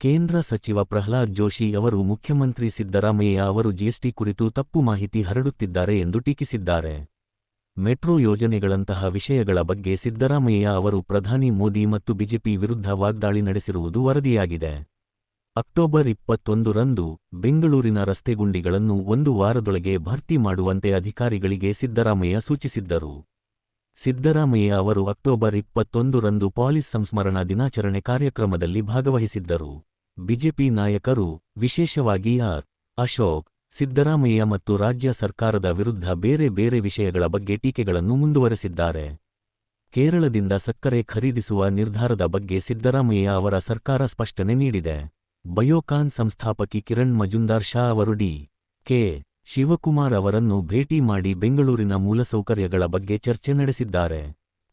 ಕೇಂದ್ರ ಸಚಿವ ಪ್ರಹ್ಲಾದ್ ಜೋಶಿ ಅವರು ಮುಖ್ಯಮಂತ್ರಿ ಸಿದ್ದರಾಮಯ್ಯ ಅವರು ಜಿಎಸ್ಟಿ ಕುರಿತು ತಪ್ಪು ಮಾಹಿತಿ ಹರಡುತ್ತಿದ್ದಾರೆ ಎಂದು ಟೀಕಿಸಿದ್ದಾರೆ. ಮೆಟ್ರೋ ಯೋಜನೆಗಳಂತಹ ವಿಷಯಗಳ ಬಗ್ಗೆ ಸಿದ್ದರಾಮಯ್ಯ ಅವರು ಪ್ರಧಾನಿ ಮೋದಿ ಮತ್ತು ಬಿಜೆಪಿ ವಿರುದ್ಧ ವಾಗ್ದಾಳಿ ನಡೆಸಿರುವುದು ವರದಿಯಾಗಿದೆ. ಅಕ್ಟೋಬರ್ 21 ರಂದು ಬೆಂಗಳೂರಿನ ರಸ್ತೆಗುಂಡಿಗಳನ್ನು 1 ವಾರದೊಳಗೆ ಭರ್ತಿ ಮಾಡುವಂತೆ ಅಧಿಕಾರಿಗಳಿಗೆ ಸಿದ್ದರಾಮಯ್ಯ ಸೂಚಿಸಿದ್ದರು. ಸಿದ್ದರಾಮಯ್ಯ ಅವರು ಅಕ್ಟೋಬರ್ 21 ರಂದು ಪೊಲೀಸ್ ಸಂಸ್ಮರಣಾ ದಿನಾಚರಣೆ ಕಾರ್ಯಕ್ರಮದಲ್ಲಿ ಭಾಗವಹಿಸಿದ್ದರು. ಬಿಜೆಪಿ ನಾಯಕರು, ವಿಶೇಷವಾಗಿ ಆರ್. ಅಶೋಕ್, ಸಿದ್ದರಾಮಯ್ಯ ಮತ್ತು ರಾಜ್ಯ ಸರ್ಕಾರದ ವಿರುದ್ಧ ಬೇರೆ ಬೇರೆ ವಿಷಯಗಳ ಬಗ್ಗೆ ಟೀಕೆಗಳನ್ನು ಮುಂದುವರೆಸಿದ್ದಾರೆ. ಕೇರಳದಿಂದ ಸಕ್ಕರೆ ಖರೀದಿಸುವ ನಿರ್ಧಾರದ ಬಗ್ಗೆ ಸಿದ್ದರಾಮಯ್ಯ ಅವರ ಸರ್ಕಾರ ಸ್ಪಷ್ಟನೆ ನೀಡಿದೆ. ಬಯೋಕಾನ್ ಸಂಸ್ಥಾಪಕಿ ಕಿರಣ್ ಮಜುಂದಾರ್ ಶಾ ಅವರು ಡಿ. ಕೆ. ಶಿವಕುಮಾರ್ ಅವರನ್ನು ಭೇಟಿ ಮಾಡಿ ಬೆಂಗಳೂರಿನ ಮೂಲಸೌಕರ್ಯಗಳ ಬಗ್ಗೆ ಚರ್ಚೆ ನಡೆಸಿದ್ದಾರೆ.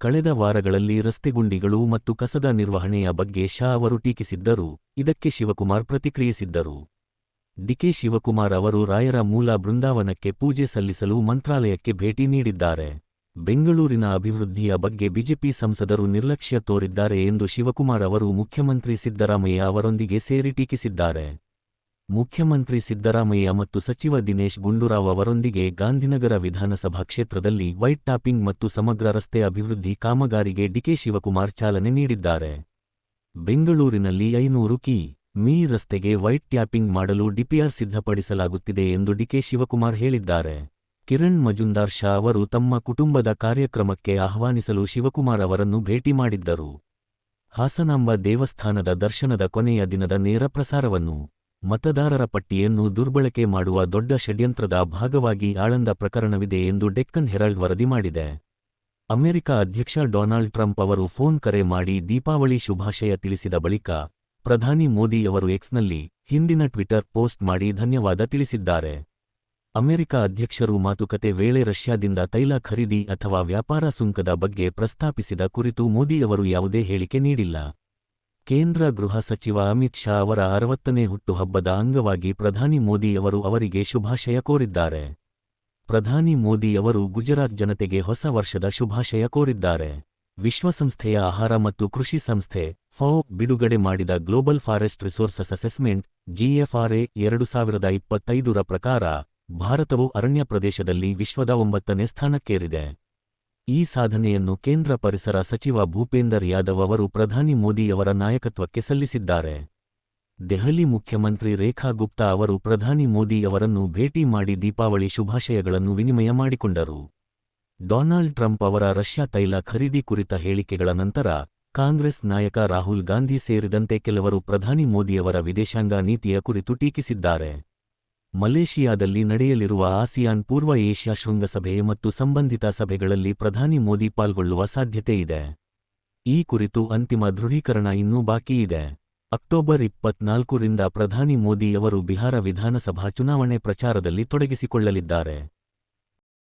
ಕಳೆದ ವಾರಗಳಲ್ಲಿ ರಸ್ತೆಗುಂಡಿಗಳು ಮತ್ತು ಕಸದ ನಿರ್ವಹಣೆಯ ಬಗ್ಗೆ ಶಾ ಅವರು ಟೀಕಿಸಿದ್ದರು. ಇದಕ್ಕೆ ಶಿವಕುಮಾರ್ ಪ್ರತಿಕ್ರಿಯಿಸಿದ್ದರು. ಡಿಕೆ ಶಿವಕುಮಾರ್ ಅವರು ರಾಯರ ಮೂಲ ಬೃಂದಾವನಕ್ಕೆ ಪೂಜೆ ಸಲ್ಲಿಸಲು ಮಂತ್ರಾಲಯಕ್ಕೆ ಭೇಟಿ ನೀಡಿದ್ದಾರೆ. ಬೆಂಗಳೂರಿನ ಅಭಿವೃದ್ಧಿಯ ಬಗ್ಗೆ ಬಿಜೆಪಿ ಸಂಸದರು ನಿರ್ಲಕ್ಷ್ಯ ತೋರಿದ್ದಾರೆ ಎಂದು ಶಿವಕುಮಾರ್ ಅವರು ಮುಖ್ಯಮಂತ್ರಿ ಸಿದ್ದರಾಮಯ್ಯ ಅವರೊಂದಿಗೆ ಸೇರಿ ಟೀಕಿಸಿದ್ದಾರೆ. ಮುಖ್ಯಮಂತ್ರಿ ಸಿದ್ದರಾಮಯ್ಯ ಮತ್ತು ಸಚಿವ ದಿನೇಶ್ ಗುಂಡೂರಾವ್ ಅವರೊಂದಿಗೆ ಗಾಂಧಿನಗರ ವಿಧಾನಸಭಾ ಕ್ಷೇತ್ರದಲ್ಲಿ ವೈಟ್ ಟಾಪಿಂಗ್ ಮತ್ತು ಸಮಗ್ರ ರಸ್ತೆ ಅಭಿವೃದ್ಧಿ ಕಾಮಗಾರಿಗೆ ಡಿಕೆ ಶಿವಕುಮಾರ್ ಚಾಲನೆ ನೀಡಿದ್ದಾರೆ. ಬೆಂಗಳೂರಿನಲ್ಲಿ 500 ಕಿ.ಮೀ ರಸ್ತೆಗೆ ವೈಟ್ ಟ್ಯಾಪಿಂಗ್ ಮಾಡಲು ಡಿಪಿಆರ್ ಸಿದ್ಧಪಡಿಸಲಾಗುತ್ತಿದೆ ಎಂದು ಡಿಕೆ ಶಿವಕುಮಾರ್ ಹೇಳಿದ್ದಾರೆ. ಕಿರಣ್ ಮಜುಂದಾರ್ ಶಾ ಅವರು ತಮ್ಮ ಕುಟುಂಬದ ಕಾರ್ಯಕ್ರಮಕ್ಕೆ ಆಹ್ವಾನಿಸಲು ಶಿವಕುಮಾರ್ ಅವರನ್ನು ಭೇಟಿ ಮಾಡಿದ್ದರು. ಹಾಸನಾಂಬ ದೇವಸ್ಥಾನದ ದರ್ಶನದ ಕೊನೆಯ ದಿನದ ನೇರ ಪ್ರಸಾರವನ್ನು, ಮತದಾರರ ಪಟ್ಟಿಯನ್ನು ದುರ್ಬಳಕೆ ಮಾಡುವ ದೊಡ್ಡ ಷಡ್ಯಂತ್ರದ ಭಾಗವಾಗಿ ಆಳಂದ ಪ್ರಕರಣವಿದೆ ಎಂದು ಡೆಕ್ಕನ್ ಹೆರಾಲ್ಡ್ ವರದಿ ಮಾಡಿದೆ. ಅಮೆರಿಕ ಅಧ್ಯಕ್ಷ ಡೊನಾಲ್ಡ್ ಟ್ರಂಪ್ ಅವರು ಫೋನ್ ಕರೆ ಮಾಡಿ ದೀಪಾವಳಿ ಶುಭಾಶಯ ತಿಳಿಸಿದ ಬಳಿಕ ಪ್ರಧಾನಿ ಮೋದಿ ಅವರು ಎಕ್ಸ್ನಲ್ಲಿ ಹಿಂದಿನ ಟ್ವಿಟರ್ ಪೋಸ್ಟ್ ಮಾಡಿ ಧನ್ಯವಾದ ತಿಳಿಸಿದ್ದಾರೆ. ಅಮೆರಿಕ ಅಧ್ಯಕ್ಷರು ಮಾತುಕತೆ ವೇಳೆ ರಷ್ಯಾದಿಂದ ತೈಲ ಖರೀದಿ ಅಥವಾ ವ್ಯಾಪಾರ ಸುಂಕದ ಬಗ್ಗೆ ಪ್ರಸ್ತಾಪಿಸಿದ ಕುರಿತು ಮೋದಿ ಅವರು ಯಾವುದೇ ಹೇಳಿಕೆ ನೀಡಿಲ್ಲ. ಕೇಂದ್ರ ಗೃಹ ಸಚಿವ ಅಮಿತ್ ಶಾ ಅವರ 60ನೇ ಹುಟ್ಟುಹಬ್ಬದ ಅಂಗವಾಗಿ ಪ್ರಧಾನಿ ಮೋದಿ ಅವರು ಅವರಿಗೆ ಶುಭಾಶಯ ಕೋರಿದ್ದಾರೆ. ಪ್ರಧಾನಿ ಮೋದಿ ಅವರು ಗುಜರಾತ್ ಜನತೆಗೆ ಹೊಸ ವರ್ಷದ ಶುಭಾಶಯ ಕೋರಿದ್ದಾರೆ. ವಿಶ್ವಸಂಸ್ಥೆಯ ಆಹಾರ ಮತ್ತು ಕೃಷಿ ಸಂಸ್ಥೆ ಫಾಒ ಬಿಡುಗಡೆ ಮಾಡಿದ global forest resources assessment GFRA 2025ರ ಪ್ರಕಾರ ಭಾರತವು ಅರಣ್ಯ ಪ್ರದೇಶದಲ್ಲಿ ವಿಶ್ವದ 9ನೇ ಸ್ಥಾನಕ್ಕೇರಿದೆ. ಈ ಸಾಧನೆಯನ್ನು ಕೇಂದ್ರ ಪರಿಸರ ಸಚಿವ ಭೂಪೇಂದರ್ ಯಾದವ್ ಅವರು ಪ್ರಧಾನಿ ಮೋದಿಯವರ ನಾಯಕತ್ವಕ್ಕೆ ಸಲ್ಲಿಸಿದ್ದಾರೆ. ದೆಹಲಿ ಮುಖ್ಯಮಂತ್ರಿ ರೇಖಾ ಗುಪ್ತಾ ಅವರು ಪ್ರಧಾನಿ ಮೋದಿ ಅವರನ್ನು ಭೇಟಿ ಮಾಡಿ ದೀಪಾವಳಿ ಶುಭಾಶಯಗಳನ್ನು ವಿನಿಮಯ ಮಾಡಿಕೊಂಡರು. ಡೊನಾಲ್ಡ್ ಟ್ರಂಪ್ ಅವರ ರಷ್ಯಾ ತೈಲ ಖರೀದಿ ಕುರಿತ ಹೇಳಿಕೆಗಳ ನಂತರ ಕಾಂಗ್ರೆಸ್ ನಾಯಕ ರಾಹುಲ್ ಗಾಂಧಿ ಸೇರಿದಂತೆ ಕೆಲವರು ಪ್ರಧಾನಿ ಮೋದಿಯವರ ವಿದೇಶಾಂಗ ನೀತಿಯ ಕುರಿತು ಟೀಕಿಸಿದ್ದಾರೆ. ಮಲೇಷಿಯಾದಲ್ಲಿ ನಡೆಯಲಿರುವ ಆಸಿಯಾನ್ ಪೂರ್ವ ಏಷ್ಯಾ ಶೃಂಗಸಭೆ ಮತ್ತು ಸಂಬಂಧಿತ ಸಭೆಗಳಲ್ಲಿ ಪ್ರಧಾನಿ ಮೋದಿ ಪಾಲ್ಗೊಳ್ಳುವ ಸಾಧ್ಯತೆಯಿದೆ. ಈ ಕುರಿತು ಅಂತಿಮ ದೃಢೀಕರಣ ಇನ್ನೂ ಬಾಕಿ ಇದೆ. ಅಕ್ಟೋಬರ್ 24ರಿಂದ ಪ್ರಧಾನಿ ಮೋದಿ ಅವರು ಬಿಹಾರ ವಿಧಾನಸಭಾ ಚುನಾವಣೆ ಪ್ರಚಾರದಲ್ಲಿ ತೊಡಗಿಸಿಕೊಳ್ಳಲಿದ್ದಾರೆ.